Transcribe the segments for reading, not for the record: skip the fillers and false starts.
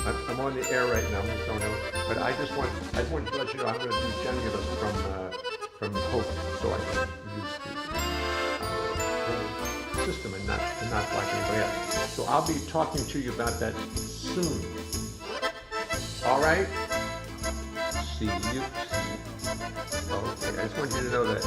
I'm on the air right now, so no. But I just wanted to let you know I'm going to do Genulus from Hope, so I can use the whole system and not like anybody else. So I'll be talking to you about that soon. All right. See you. Okay. I just want you to know that.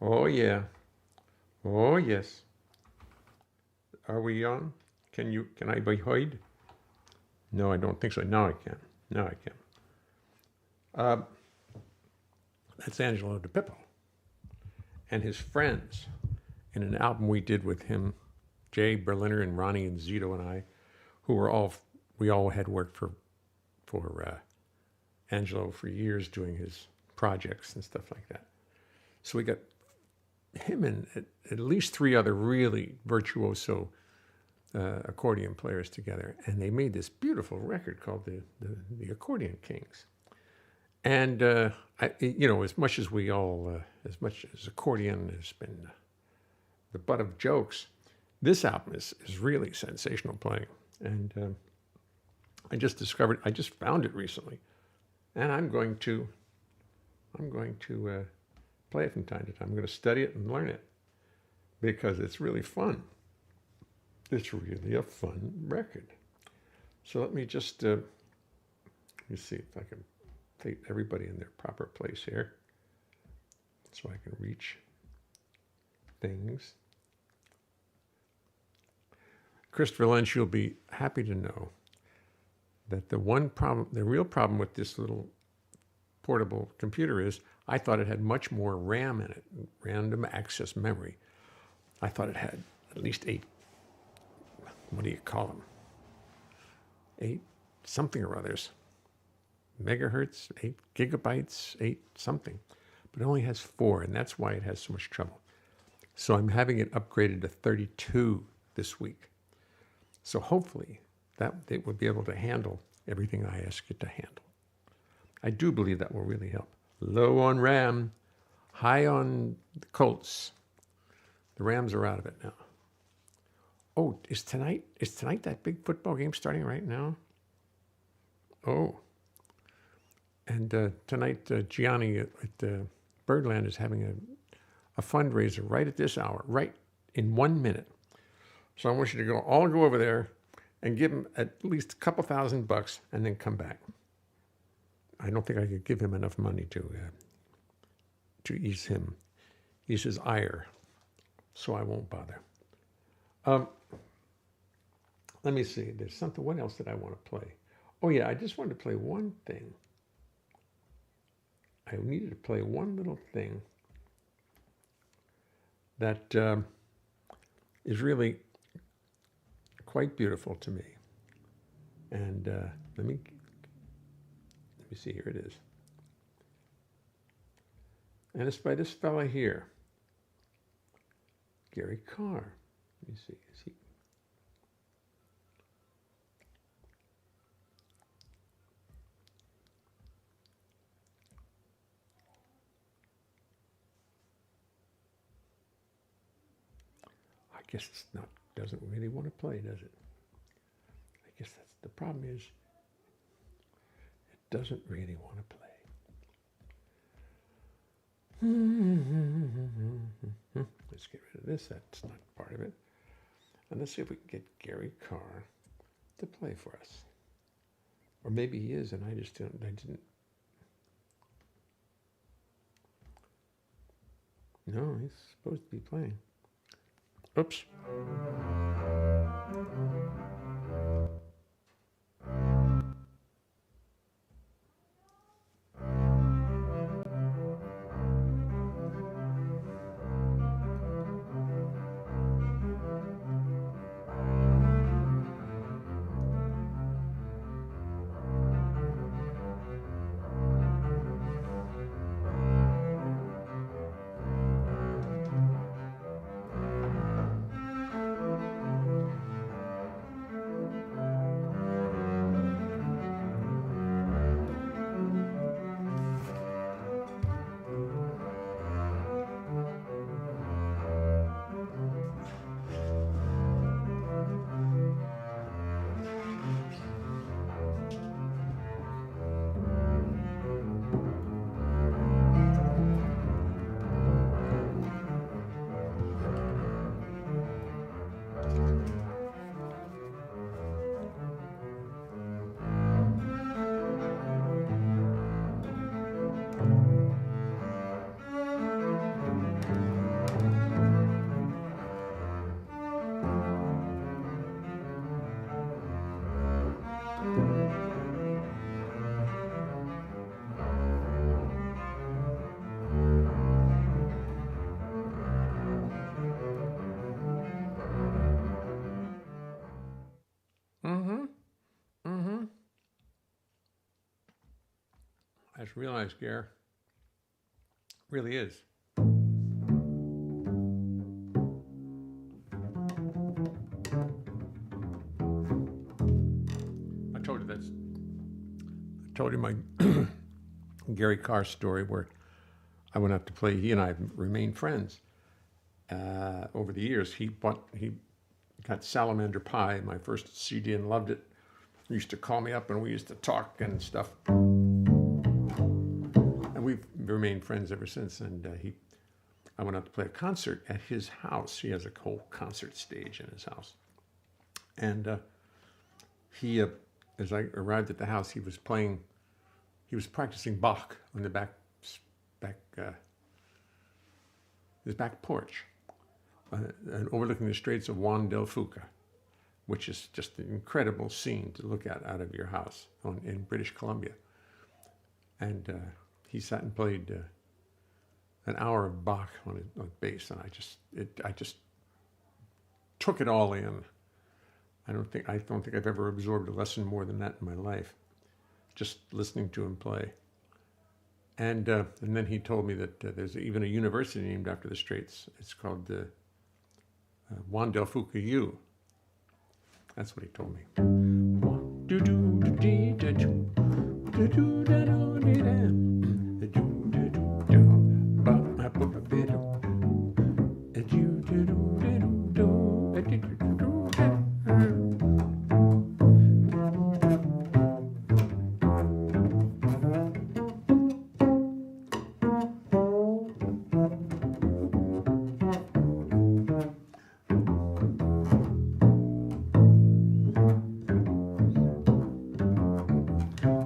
Oh yeah. Oh yes. Are we on? Can I be heard? No, I don't think so. Now I can. Now I can. That's Angelo DiPippo and his friends in an album we did with him, Jay Berliner and Ronnie and Zito and I, who we all had worked for Angelo for years doing his projects and stuff like that. So we got him and at least three other really virtuoso accordion players together, and they made this beautiful record called the Accordion Kings. And as much as as much as accordion has been the butt of jokes, this album is really sensational playing. And I just found it recently, and I'm going to play it from time to time. I'm going to study it and learn it because it's really fun. It's really a fun record. So let me just let me see if I can take everybody in their proper place here so I can reach things. Christopher Lynch, you'll be happy to know that the real problem with this little portable computer is I thought it had much more RAM in it, random access memory. I thought it had at least 8, what do you call them? 8 something or others. Megahertz, 8 gigabytes, 8 something. But it only has 4, and that's why it has so much trouble. So I'm having it upgraded to 32 this week. So hopefully that it will be able to handle everything I ask it to handle. I do believe that will really help. Low on RAM, high on the Colts. The Rams are out of it now. Oh, is tonight that big football game starting right now? Oh. And tonight, Gianni at Birdland is having a fundraiser right at this hour, right in 1 minute. So I want you to all go over there and give him at least a couple $1,000 and then come back. I don't think I could give him enough money to ease his ire, so I won't bother. Let me see. There's something. What else did I want to play? Oh yeah, I just wanted to play one thing. I needed to play one little thing that is really quite beautiful to me. And let me see. Here it is. And it's by this fella here, Gary Carr. Let me see. Is he? I guess it's not. Doesn't really want to play, does it? I guess that's the problem. Is it doesn't really want to play. Let's get rid of this. That's not part of it. And let's see if we can get Gary Carr to play for us. Or maybe he is, and I didn't. No, he's supposed to be playing. Oops. Mm-hmm. Mm-hmm. I just realized, Gare, really is. I told you my Gary Carr story where I went up to play. He and I have remained friends over the years. He got Salamander Pie, my first CD, and loved it. He used to call me up and we used to talk and stuff. And we've remained friends ever since. And I went up to play a concert at his house. He has a whole concert stage in his house. And he, as I arrived at the house, he was practicing Bach on the his back porch, and overlooking the Straits of Juan del Fuca, which is just an incredible scene to look at out of your house in British Columbia. And he sat and played an hour of Bach on bass, and I just took it all in. I don't think I've ever absorbed a lesson more than that in my life, just listening to him play. And then he told me that there's even a university named after the Straits. It's called Juan del Fuca U. That's what he told me.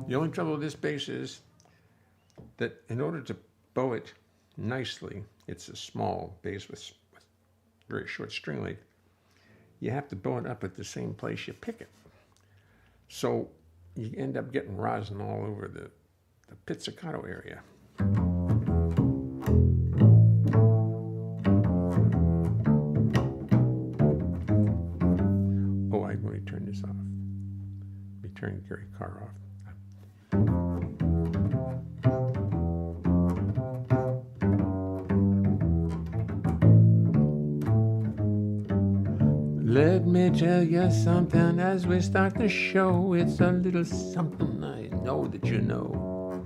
The only trouble with this bass is that in order to bow it nicely, it's a small bass with very short string length. You have to bow it up at the same place you pick it. So you end up getting rosin all over the pizzicato area. Oh, I'm going to turn this off. Let me turn Gary Carr off. Let me tell you something as we start the show. It's a little something I know that you know.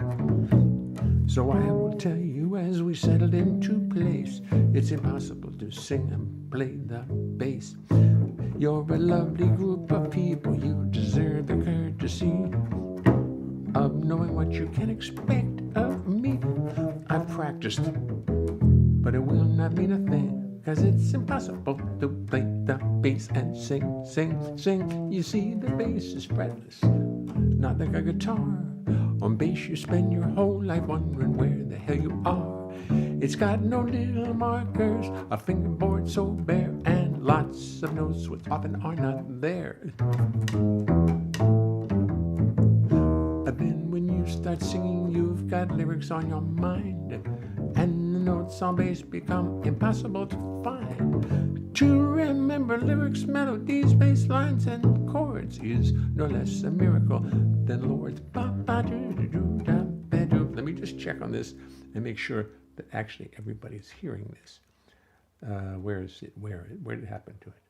So I will tell you as we settle into place. It's impossible to sing and play the bass. You're a lovely group of people. You deserve the courtesy of knowing what you can expect of me. I've practiced, but it will not mean a thing. 'Cause it's impossible to play the bass and sing, sing, sing. You see, the bass is fretless, not like a guitar. On bass you spend your whole life wondering where the hell you are. It's got no little markers, a fingerboard so bare, and lots of notes which often are not there. And then when you start singing, you've got lyrics on your mind, and the notes on bass become impossible to find. To remember lyrics, melodies, bass lines, and chords is no less a miracle than Lord's ba-ba-do-do-do-da-ba-do. Let me just check on this and make sure that actually everybody's hearing this. Where is it? Where did it happen to it?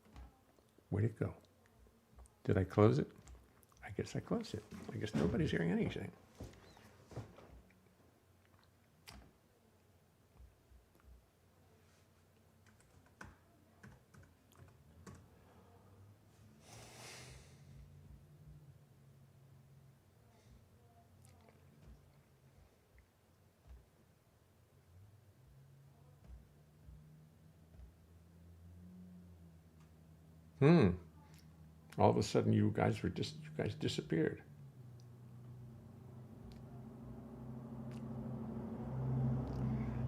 Where'd it go? Did I close it? I guess I closed it. I guess nobody's hearing anything. All of a sudden, you guys disappeared.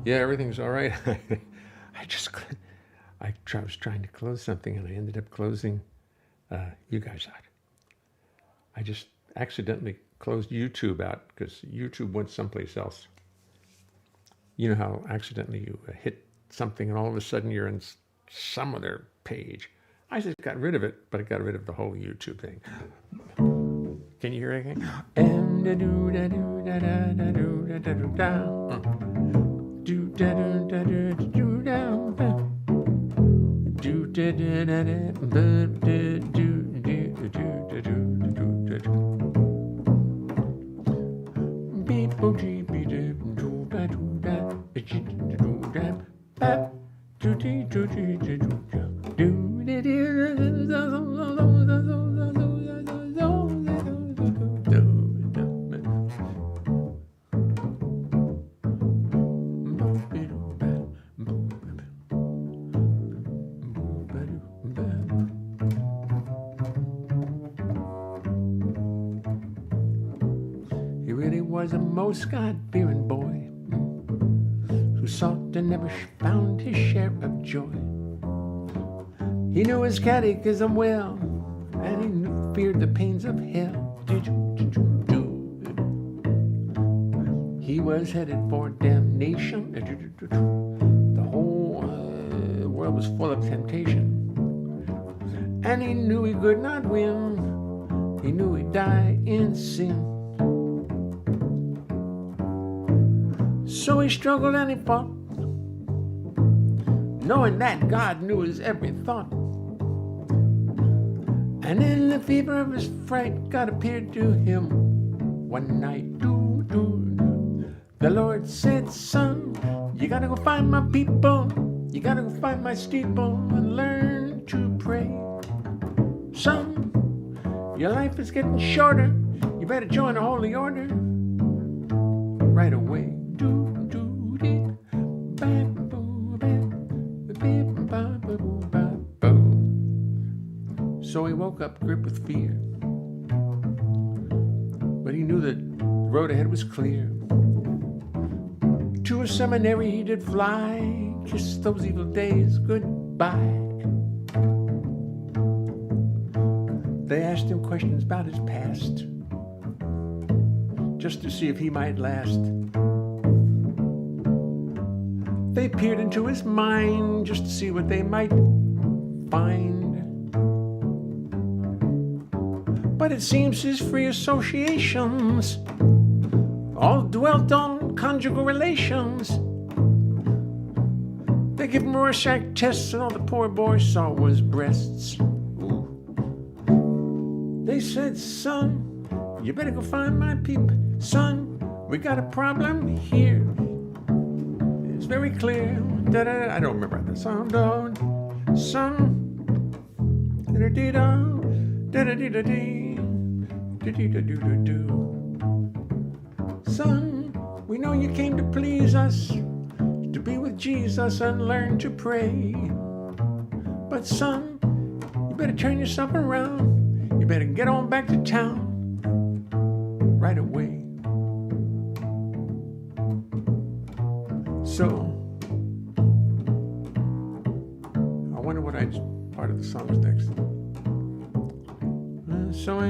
Yeah, everything's all right. I was trying to close something, and I ended up closing you guys out. I just accidentally closed YouTube out because YouTube went someplace else. You know how accidentally you hit something, and all of a sudden you're in some other page. I just got rid of it, but I got rid of the whole YouTube thing. Can you hear anything? He really was a most God-fearing boy who sought and never found his share of joy. He knew his catechism well, and he feared the pains of hell. He was headed for damnation. The whole world was full of temptation, and he knew he could not win. He knew he'd die in sin. So he struggled and he fought, knowing that God knew his every thought. And in the fever of his fright, God appeared to him one night. The Lord said, son, you gotta go find my people. You gotta go find my steeple and learn to pray. Son, your life is getting shorter. You better join a holy order right away. So he woke up gripped with fear, but he knew that the road ahead was clear. To a seminary he did fly, kissed those evil days goodbye. They asked him questions about his past, just to see if he might last. They peered into his mind just to see what they might find. But it seems his free associations all dwelt on conjugal relations. They gave him Rorschach tests, and all the poor boy saw was breasts. Ooh. They said, son, you better go find my peep. Son, we got a problem here. It's very clear. Da-da-da. I don't remember the sound of son. Da-da-dee-da. Da-da-dee-da-dee. Da-dee-da-doo-doo-doo. Son, we know you came to please us, to be with Jesus and learn to pray. But son, you better turn yourself around. You better get on back to town right away. So what part of the song was next. So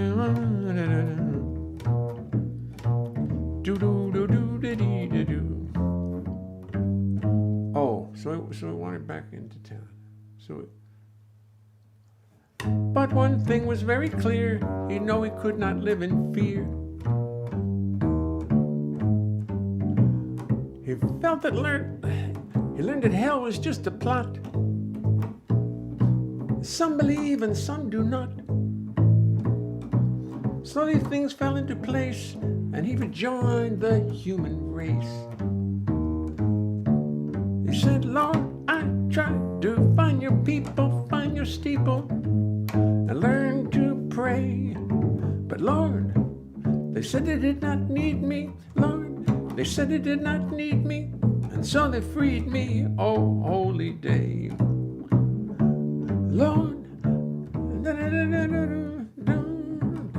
so we wanted back into town. But one thing was very clear, he could not live in fear. He felt he learned that hell was just a plot. Some believe and some do not. Slowly things fell into place, and he rejoined the human race. He said, Lord, I tried to find your people, find your steeple, and learn to pray. But Lord, they said they did not need me. Lord, they said they did not need me, and so they freed me, oh holy day. Lord,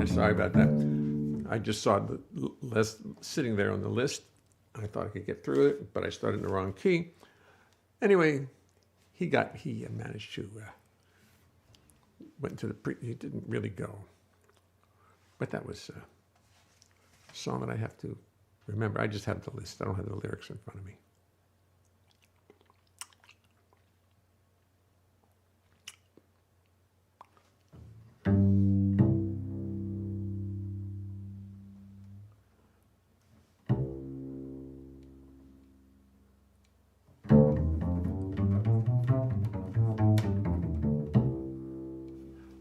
sorry about that. I just saw the list sitting there on the list. I thought I could get through it, but I started in the wrong key. Anyway, he managed to went to he didn't really go. But that was a song that I have to remember. I just have the list. I don't have the lyrics in front of me.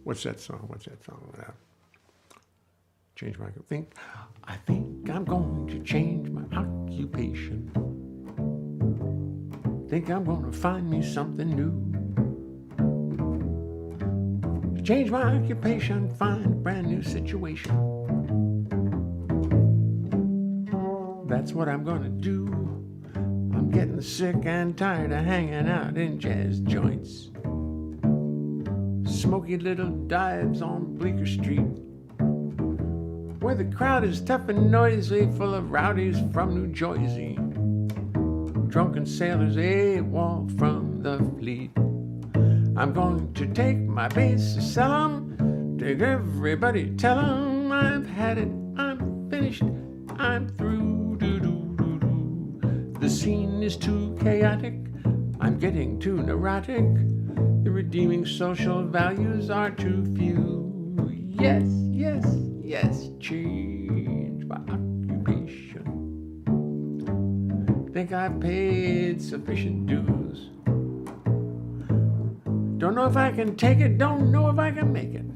What's that song? Change my I think I'm going to change my occupation. Think I'm going to find me something new. Change my occupation, find a brand new situation. That's what I'm going to do. I'm getting sick and tired of hanging out in jazz joints. Smoky little dives on Bleecker Street, where the crowd is tough and noisy, full of rowdies from New Jersey, drunken sailors AWOL from the fleet. I'm going to take my bass, sell 'em, take everybody, tell 'em I've had it, I'm finished, I'm through. The scene is too chaotic, I'm getting too neurotic. The redeeming social values are too few. Yes, yes, yes, change my occupation. Think I've paid sufficient dues. Don't know if I can take it, don't know if I can make it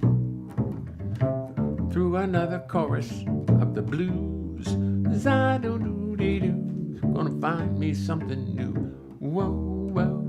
through another chorus of the blues. Za-do-do-dee-doo, gonna find me something new. Whoa, whoa.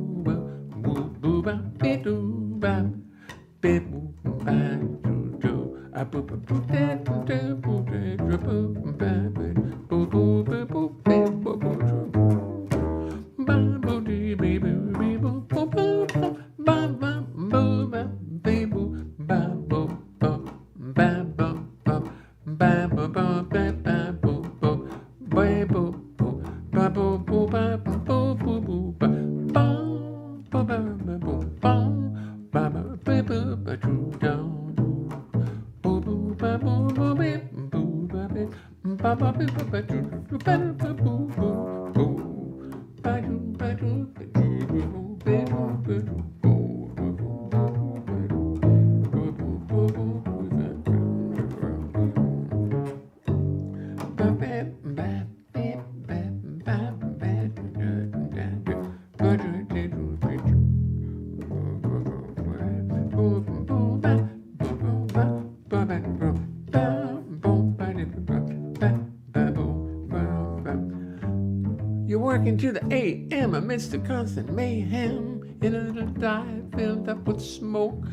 To the AM amidst the constant mayhem, in a little dive filled up with smoke.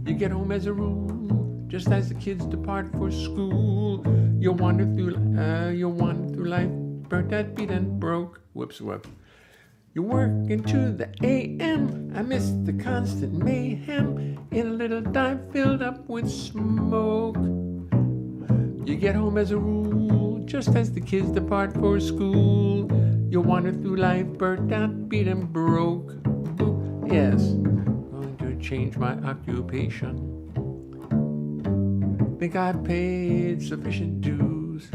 You get home as a rule, just as the kids depart for school. You'll wander through life, burnt out, beat and broke. Whoops, whoop. You work into the AM amidst the constant mayhem, in a little dive filled up with smoke. You get home as a rule, just as the kids depart for school. You'll wander through life, burnt out, beat and broke. Yes, going to change my occupation. Think I've paid sufficient dues.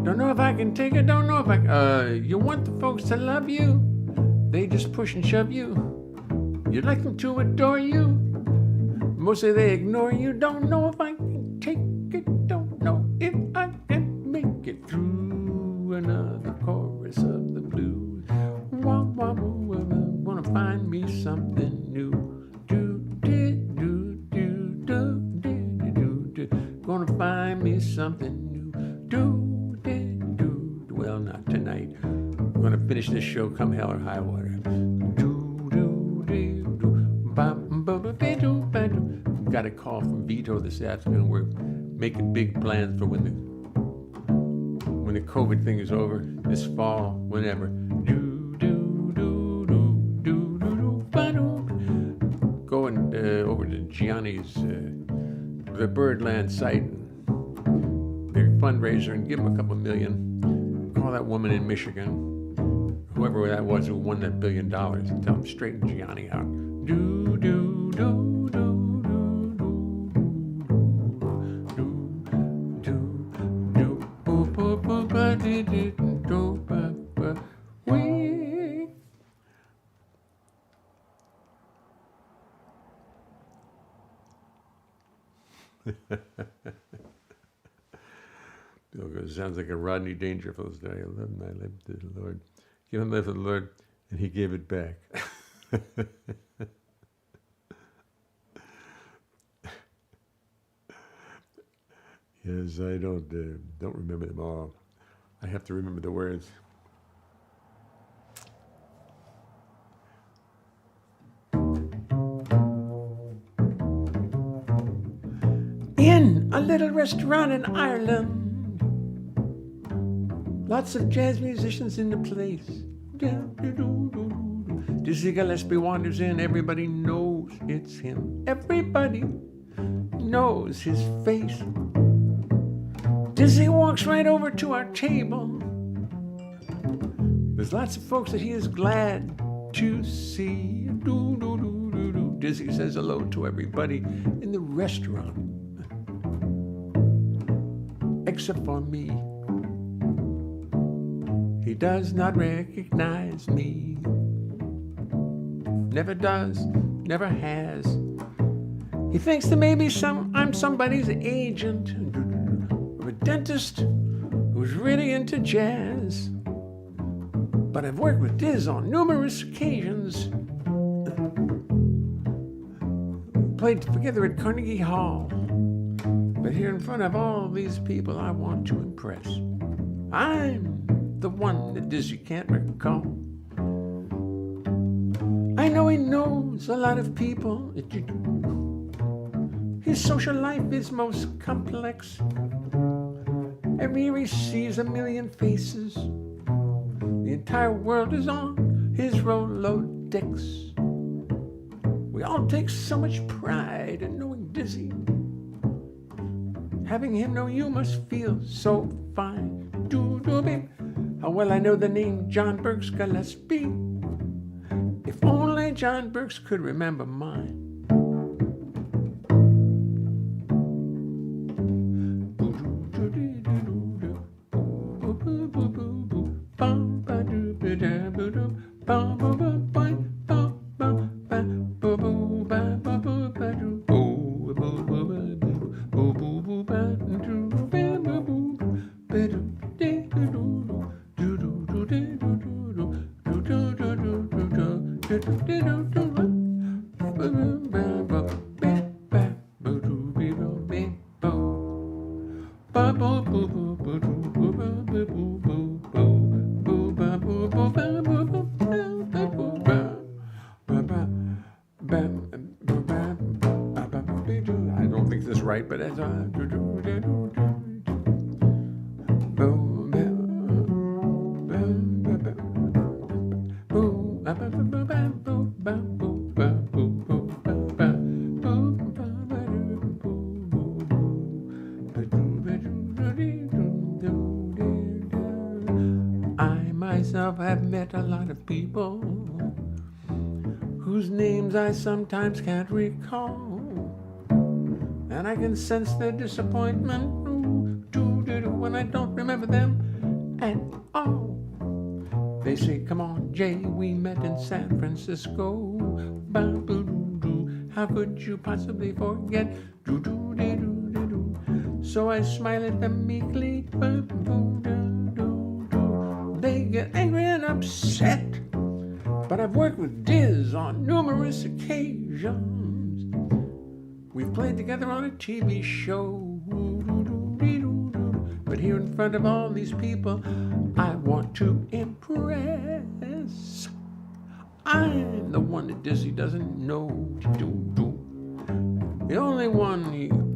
Don't know if I can take it, don't know if I you want the folks to love you, they just push and shove you. You'd like them to adore you, mostly they ignore you. Don't know if I can take it, don't know if I can make it through another chorus of the blues. Wah, wah, wah, wah, wah. Wanna find me something new. Do, do, do, do, do, do, do, do. Gonna find me something new. Do, do, do. Well, not tonight. I'm gonna finish this show come hell or high water. Got a call from Vito this afternoon. We're making big plans for when the COVID thing is over, this fall, whenever. Going over to Gianni's, the Birdland site, their fundraiser, and give him a couple million. Call that woman in Michigan, whoever that was who won that $1 billion, and tell him straighten Gianni out. Do, do, do. Bill goes, sounds like a Rodney Dangerfield's day. I love my life to the Lord. Give him life to the Lord, and he gave it back. Yes, I don't remember them all. I have to remember the words. In a little restaurant in Ireland, lots of jazz musicians in the place. Dizzy Gillespie wanders in, everybody knows it's him. Everybody knows his face. Dizzy walks right over to our table. There's lots of folks that he is glad to see. Dizzy says hello to everybody in the restaurant, except for me. He does not recognize me. Never does, never has. He thinks that maybe I'm somebody's agent, or a dentist who's really into jazz. But I've worked with Diz on numerous occasions. Played together at Carnegie Hall. But here in front of all these people I want to impress, I'm the one that Dizzy can't recall. I know he knows a lot of people. His social life is most complex. Every year he sees a million faces. The entire world is on his Rolodex. We all take so much pride in knowing Dizzy. Having him know you must feel so fine. How well I know the name John Burks Gillespie. If only John Burks could remember mine. I don't think this is right, but as I myself have met a lot of people whose names I sometimes can't recall. And I can sense their disappointment when I don't remember them at all. They say, come on, Jay, we met in San Francisco. How could you possibly forget? So I smile at them meekly. They get angry and upset. But I've worked with Diz on numerous occasions. We've played together on a TV show. But here in front of all these people, I want to impress. I'm the one that Dizzy doesn't know to do. The only one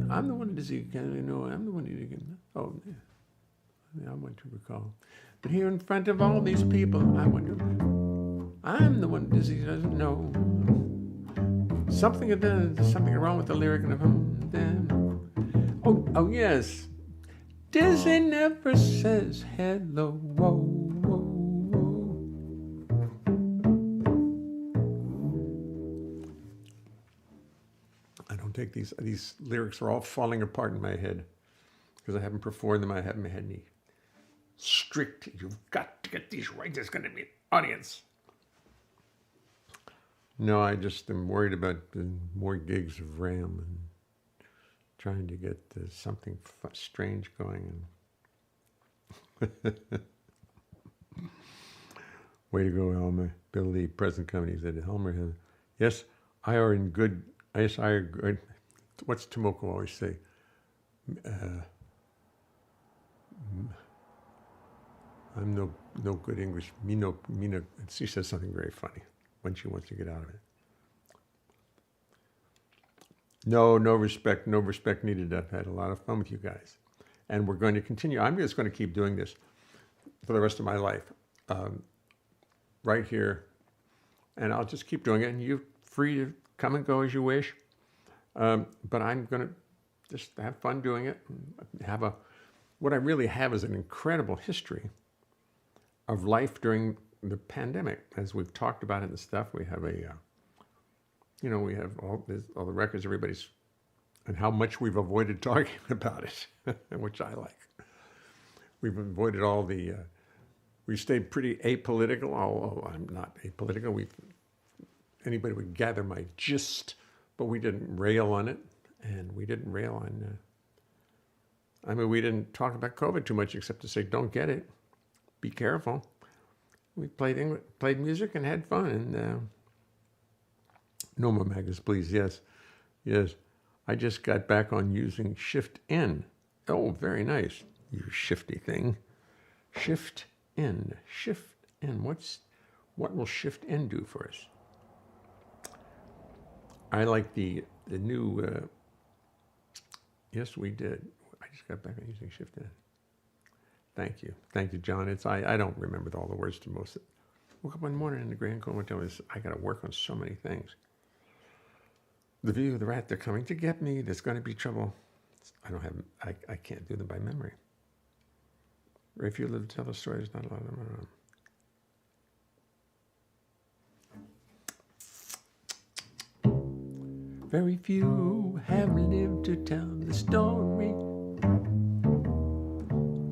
I'm the one that Dizzy can't know. I'm the one who can. Oh, yeah, I want to recall. But here in front of all these people, I'm the one Dizzy doesn't know. Something wrong with the lyric of them. Oh yes. Dizzy never says hello. Whoa, whoa, whoa. I don't take these lyrics are all falling apart in my head because I haven't performed them. I haven't had any strict, you've got to get these right. There's going to be an audience. No, I just am worried about more gigs of Ram and trying to get something strange going. Way to go, Elmer. Bill Lee, present company, said Elmer. Yes, I are in good. Yes, I are good. What's Tomoko always say? I'm no good English. Me no. She says something very funny when she wants to get out of it. No respect needed. I've had a lot of fun with you guys. And we're going to continue. I'm just going to keep doing this for the rest of my life, right here. And I'll just keep doing it. And you're free to come and go as you wish. But I'm going to just have fun doing it. What I really have is an incredible history of life during the pandemic. As we've talked about in the stuff, we have we have all the records, everybody's, and how much we've avoided talking about it, which I like. We've avoided all we stayed pretty apolitical. Although I'm not apolitical. Anybody would gather my gist, but we didn't rail on it, and we didn't rail on. We didn't talk about COVID too much, except to say, don't get it, be careful. We played music and had fun, and. No more maggots, please. Yes. I just got back on using Shift N. Oh, very nice. You shifty thing. Shift N. What will Shift N do for us? I like the new. Yes, we did. I just got back on using Shift N. Thank you, John. I don't remember all the words to most of it. Woke up one morning in the Grand Coma Hotel. I got to work on so many things. The View, The Rat, they're coming to get me. There's going to be trouble. I can't do them by memory. Very few live to tell the story. There's not a lot of them around. Very few have lived to tell the story.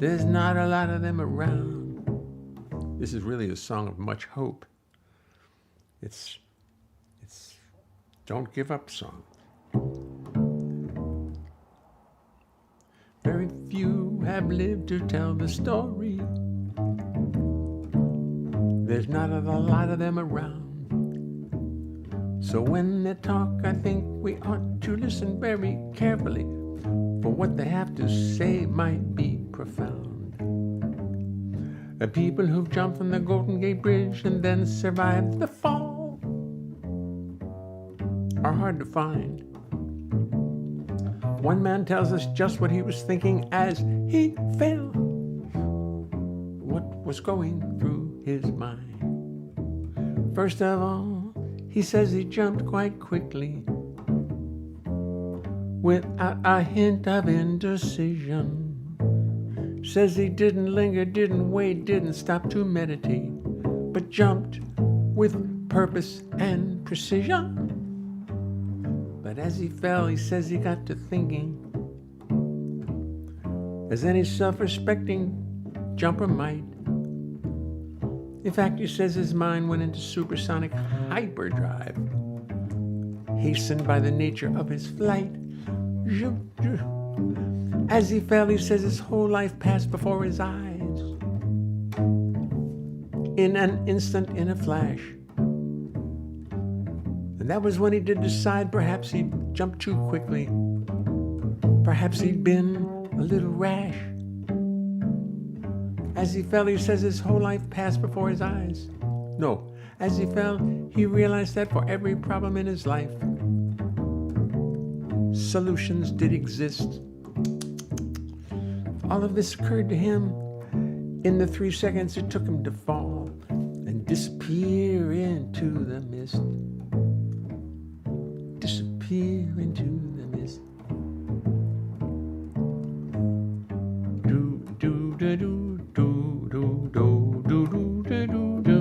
There's not a lot of them around. This is really a song of much hope. It's Don't Give Up song. Very few have lived to tell the story. There's not a lot of them around. So when they talk, I think we ought to listen very carefully, for what they have to say might be profound. The people who've jumped from the Golden Gate Bridge and then survived the fall are hard to find. One man tells us just what he was thinking as he fell, what was going through his mind. First of all, he says he jumped quite quickly, without a hint of indecision. Says he didn't linger, didn't wait, didn't stop to meditate, but jumped with purpose and precision. But as he fell, he says he got to thinking, as any self-respecting jumper might. In fact, he says his mind went into supersonic hyperdrive, hastened by the nature of his flight. As he fell, he says his whole life passed before his eyes. In an instant, in a flash. And that was when he did decide perhaps he'd jumped too quickly. Perhaps he'd been a little rash. As he fell, he says his whole life passed before his eyes. No, as he fell, he realized that for every problem in his life, solutions did exist. All of this occurred to him in the 3 seconds it took him to fall and disappear into the mist. Disappear into the mist. Do do do do do do do do do do do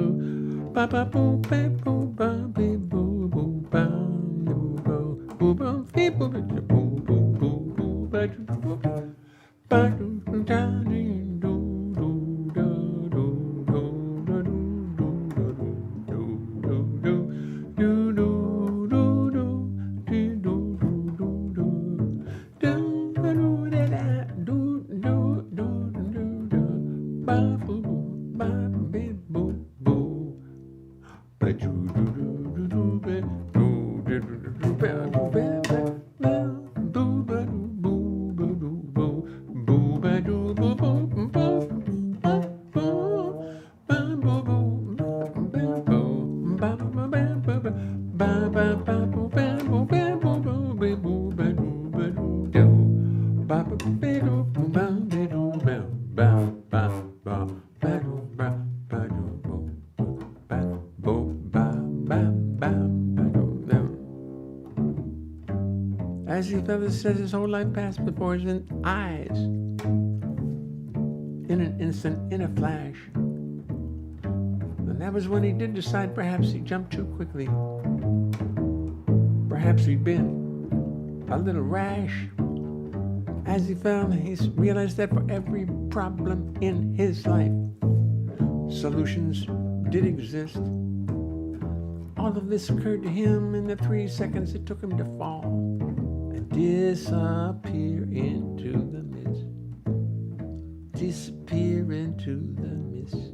ba ba boo ba boo ba be boo boo ba boo boo boo boo be boo boo boo boo boo ba boo ba do da do do do do do do do do As he fell, it says his whole life passed before his eyes. In an instant, in a flash. And that was when he did decide perhaps he jumped too quickly. Perhaps he'd been a little rash. As he fell, he realized that for every problem in his life, solutions did exist. All of this occurred to him in the 3 seconds it took him to fall and disappear into the mist. Disappear into the mist.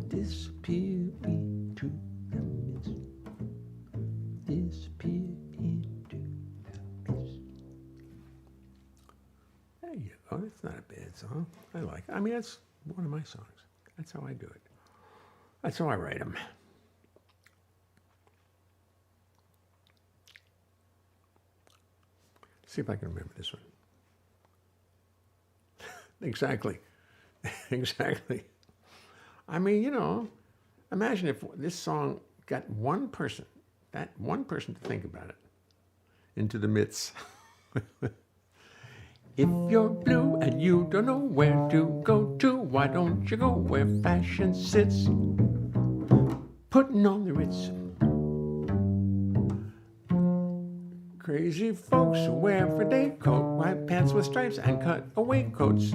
Disappear into the mist. Disappear into the mist. There you go. That's not a bad song. I like it. I mean, that's one of my songs. That's how I do it. That's how I write them. See if I can remember this one. Exactly. Exactly. I mean, you know, imagine if this song got one person, that one person to think about it, into the midst. If you're blue and you don't know where to go to, why don't you go where fashion sits? Putting on the Ritz. Crazy folks who wear a day coat, white pants with stripes and cut-away coats.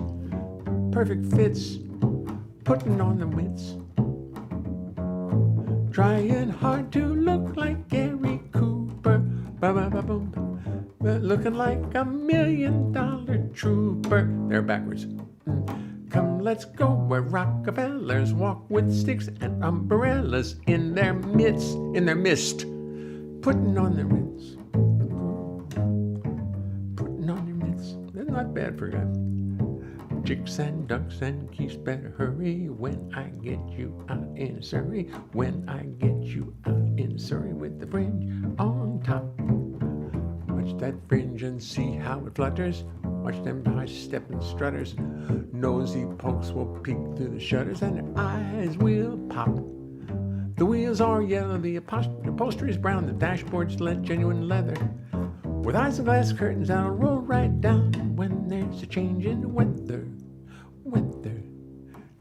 Perfect fits, putting on the wits. Trying hard to look like Gary Cooper. Ba-ba-ba-boom. Looking like $1 million trooper. They're backwards. Come, let's go where Rockefellers walk with sticks and umbrellas in their midst, putting on the Ritz. Putting on their mitts. That's not bad for a guy. Chicks and ducks and geese better hurry when I get you out in Surrey. When I get you out in Surrey with the fringe on top. Watch that fringe and see how it flutters. Watch them high-stepping strutters. Nosy pokes will peek through the shutters and their eyes will pop. The wheels are yellow, the upholstery is brown, the dashboard's genuine leather. With eyes and glass curtains, I'll roll right down when there's a change in the weather. Weather.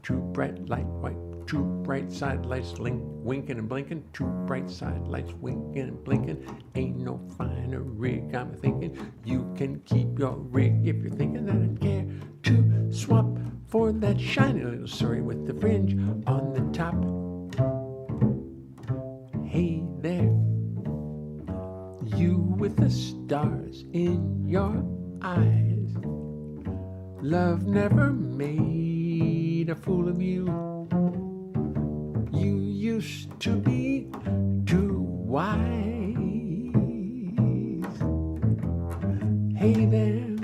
Too bright light white, two bright side lights winking and blinking, two bright side lights winking and blinking. Ain't no finer rig, I'm thinking. You can keep your rig if you're thinking that I'd care to swap for that shiny little Surrey with the fringe on the top. Hey there, you with the stars in your eyes. Love never made a fool of you. You used to be too wise. Hey there,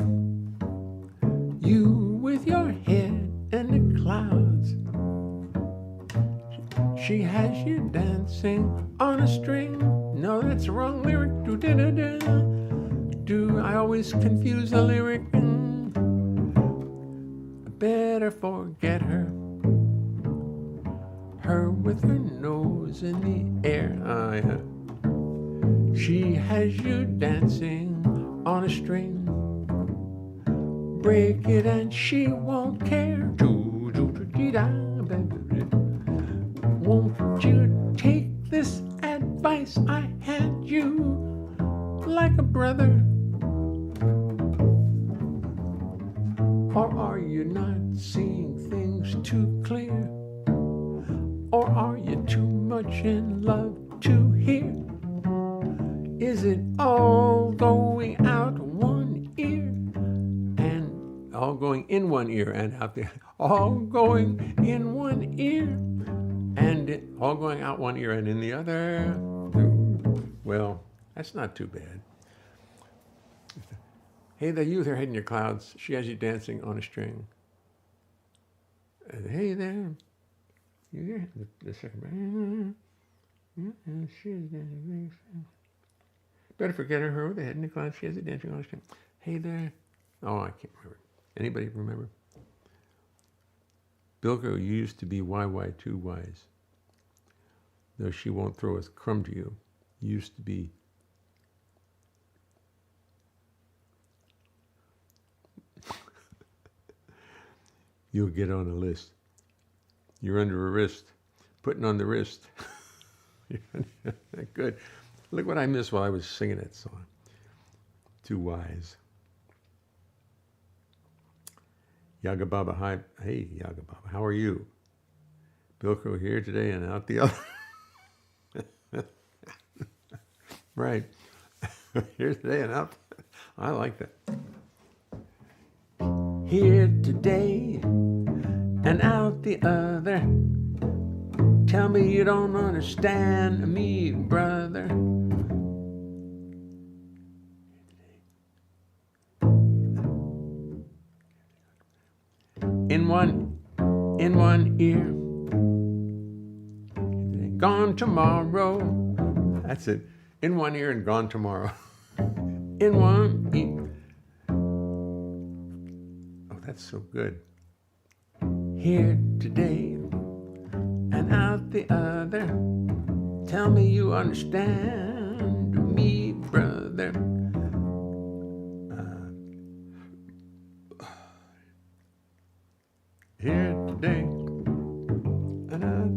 you with your head in the clouds. She has you dancing on a string. No, that's the wrong lyric. Do I always confuse the lyric? Better forget her. Her with her nose in the air. Yeah. She has you dancing on a string. Break it and she won't care. Won't you take this advice I had you like a brother? Or are you not seeing things too clear? Or are you too much in love to hear? Is it all going out one ear and all going in one ear and out the all going in one ear and all going out one ear and in the other? Well, that's not too bad. Hey there, you with her head in your clouds. She has you dancing on a string. And hey there, you hear the second. Better forget her with the head in the clouds. She has you dancing on a string. Hey there. Oh, I can't remember. Anybody remember? Bilko used to be YY too wise. Though she won't throw a crumb to you. Used to be. You'll get on a list. You're under a wrist. Putting on the wrist. Good. Look what I missed while I was singing that song. Too wise. Yaga Baba, hi. Hey, Yaga Baba, how are you? Bilko here today and out the other. Right. Here today and out. I like that. Here today and out the other. Tell me you don't understand me, brother. In one ear. Gone tomorrow. That's it. In one ear and gone tomorrow. In one ear. That's so good. Here today and out the other. Tell me you understand me, brother. Here today and out.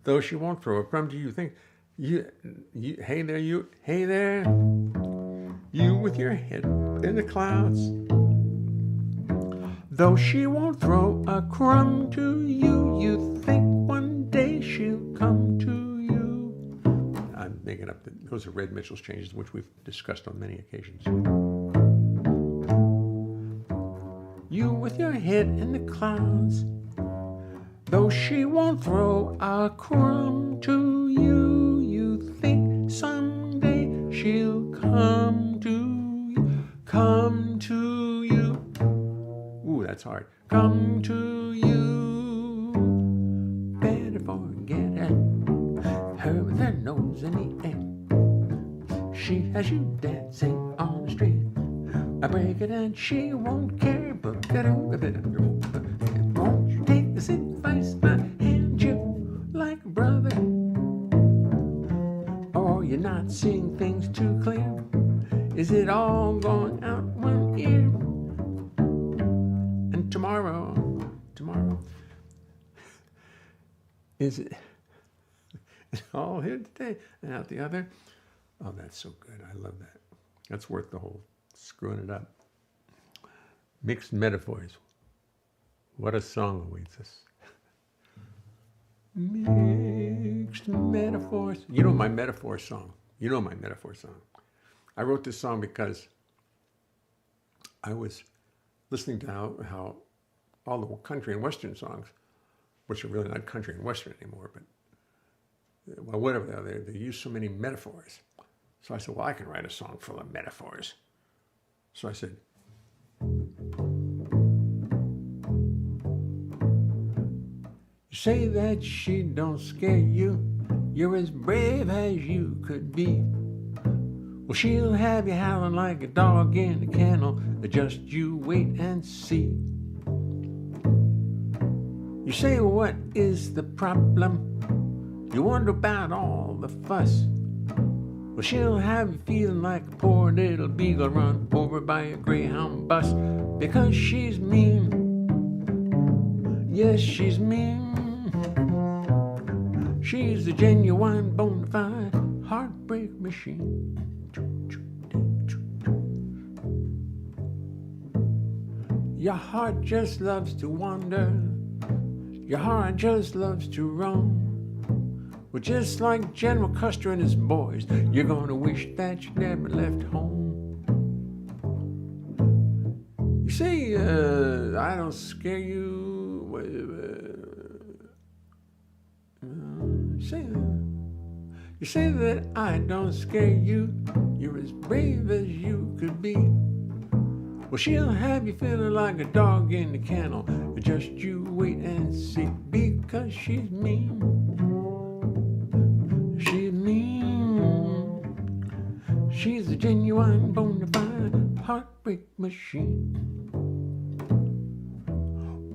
Though she won't throw a crumb to you, think hey there, you with your head in the clouds. Though she won't throw a crumb to you, you think one day she'll come to you. I'm making up, those are Red Mitchell's changes, which we've discussed on many occasions. You with your head in the clouds. Though she won't throw a crumb to you, you think someday she'll come to you. Come to you. Ooh, that's hard. Come to you. Better forget it. Her with her nose in the air. She has you dancing on the string. I break it and she won't care. But won't you take this advice I hand you like a brother? Or you're not seeing things too clear? Is it all going out one ear? And tomorrow, Is it all here today and out the other? Oh, that's so good. I love that. That's worth the whole screwing it up. Mixed metaphors. What a song awaits us. Mixed metaphors. You know my metaphor song. You know my metaphor song. I wrote this song because I was listening to how all the country and western songs, which are really not country and western anymore, but well, whatever they are, they use so many metaphors. So I said, well, I can write a song full of metaphors. So I said, you say that she don't scare you, you're as brave as you could be. Well, she'll have you howling like a dog in a kennel, just you wait and see. You say, what is the problem? You wonder about all the fuss. Well, she'll have you feeling like a poor little beagle run over by a Greyhound bus, because she's mean. Yes, she's mean. She's a genuine bona fide heartbreak machine. Your heart just loves to wander. Your heart just loves to roam. Well, just like General Custer and his boys, you're gonna wish that you never left home. You say, I don't scare you. You say that I don't scare you. You're as brave as you could be. Well, she'll have you feeling like a dog in the kennel. Just you wait and see, because she's mean. She's mean. She's a genuine bona fide heartbreak machine.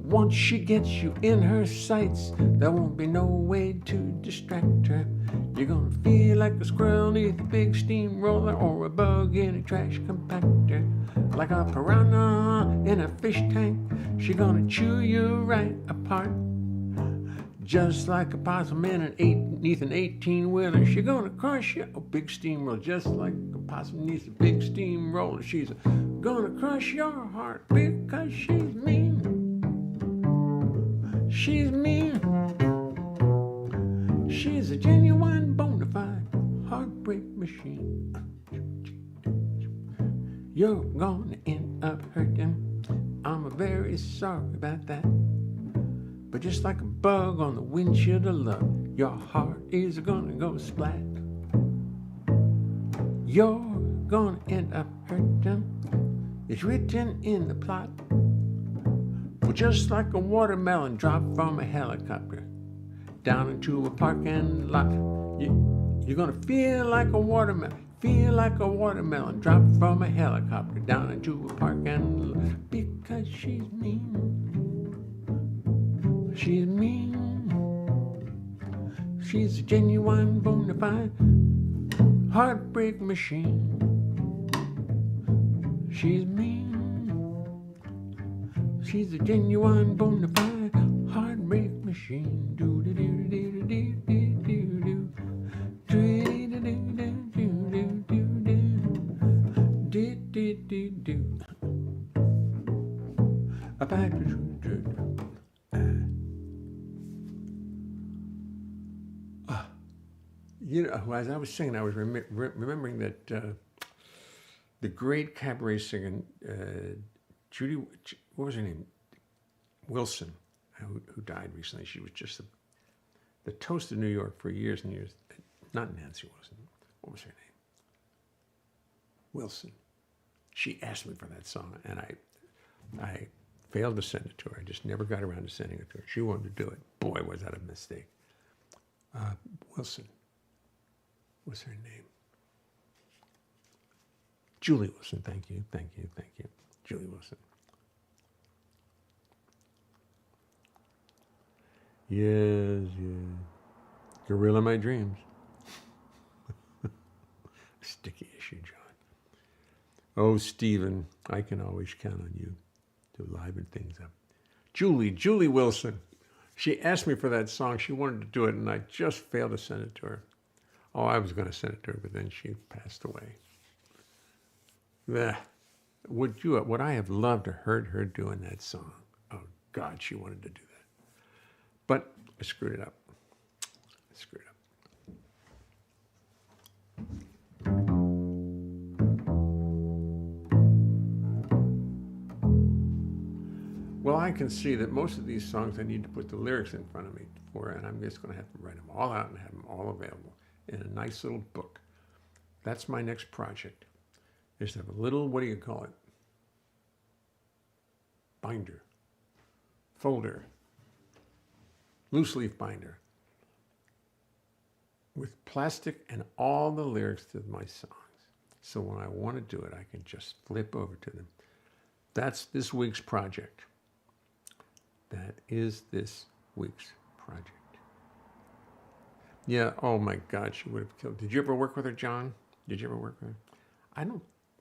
Once she gets you in her sights, there won't be no way to distract her. You're gonna feel like a squirrel neath a big steamroller, or a bug in a trash compactor. Like a piranha in a fish tank, she's gonna chew you right apart. Just like a possum in an 18-wheeler, she's gonna crush you. A big steamroller, just like a possum neath a big steamroller. She's gonna crush your heart because she's mean. She's mean. She's a genuine bona fide heartbreak machine. You're gonna end up hurting. I'm very sorry about that. But just like a bug on the windshield of love, your heart is gonna go splat. You're gonna end up hurting. It's written in the plot. Well, just like a watermelon dropped from a helicopter down into a parking lot. You're gonna feel like a watermelon. Feel like a watermelon dropped from a helicopter down into a parking lot. Because she's mean. She's mean. She's a genuine bona fide heartbreak machine. She's mean. She's a genuine bona fide heartbreak machine. Do do do do do do do do do do do do do. You know, as I was singing, I was remembering that the great cabaret singer Judy, what was her name? Wilson, who died recently. She was just the toast of New York for years and years. Not Nancy Wilson. What was her name? Wilson. She asked me for that song, and I failed to send it to her. I just never got around to sending it to her. She wanted to do it. Boy, was that a mistake. Wilson. What's her name? Julie Wilson. Thank you. Julie Wilson. Yes. Gorilla My Dreams. Sticky issue, John. Oh, Stephen, I can always count on you to liven things up. Julie Wilson. She asked me for that song. She wanted to do it, and I just failed to send it to her. Oh, I was going to send it to her, but then she passed away. Blech. Would I have loved to heard her doing that song? Oh God, she wanted to do that. But I screwed it up. Well, I can see that most of these songs I need to put the lyrics in front of me for, and I'm just going to have to write them all out and have them all available in a nice little book. That's my next project, is to have a little, what do you call it? Binder, folder, loose leaf binder with plastic and all the lyrics to my songs. So when I want to do it, I can just flip over to them. That's this week's project. That is this week's project. Yeah, oh my God, she would have killed. Did you ever work with her, John? Did you ever work with her?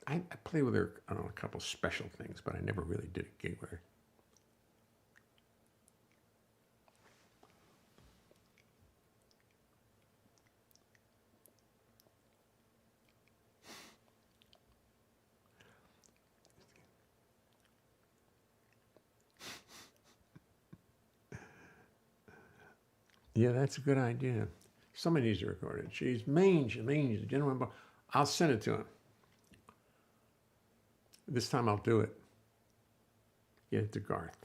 I play with her on a couple special things, but I never really did a gig with her. Yeah, that's a good idea. Somebody needs to record it. She's mean, the gentleman. I'll send it to him. This time I'll do it. Get it to Garth.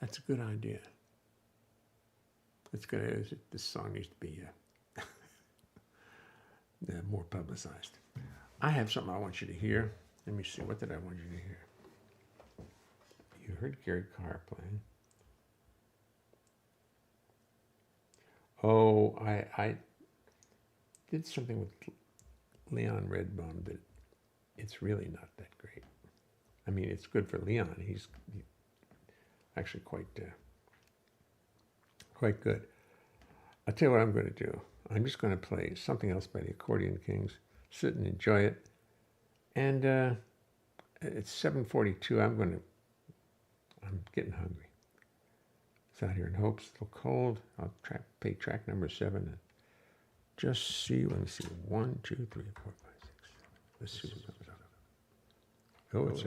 That's a good idea. It's good. This song needs to be more publicized. I have something I want you to hear. Let me see. What did I want you to hear? You heard Gary Carr playing. Oh, I did something with Leon Redbone that it's really not that great. I mean, it's good for Leon. He's actually quite good. I'll tell you what I'm going to do. I'm just going to play something else by the Accordion Kings, sit and enjoy it. And it's 7:42. I'm getting hungry. It's out here in Hope. It's a little cold. I'll play track number 7 and just see. Let me see. 1, 2, 3, 4, 5, 6, 7. Let's see. Oh, it's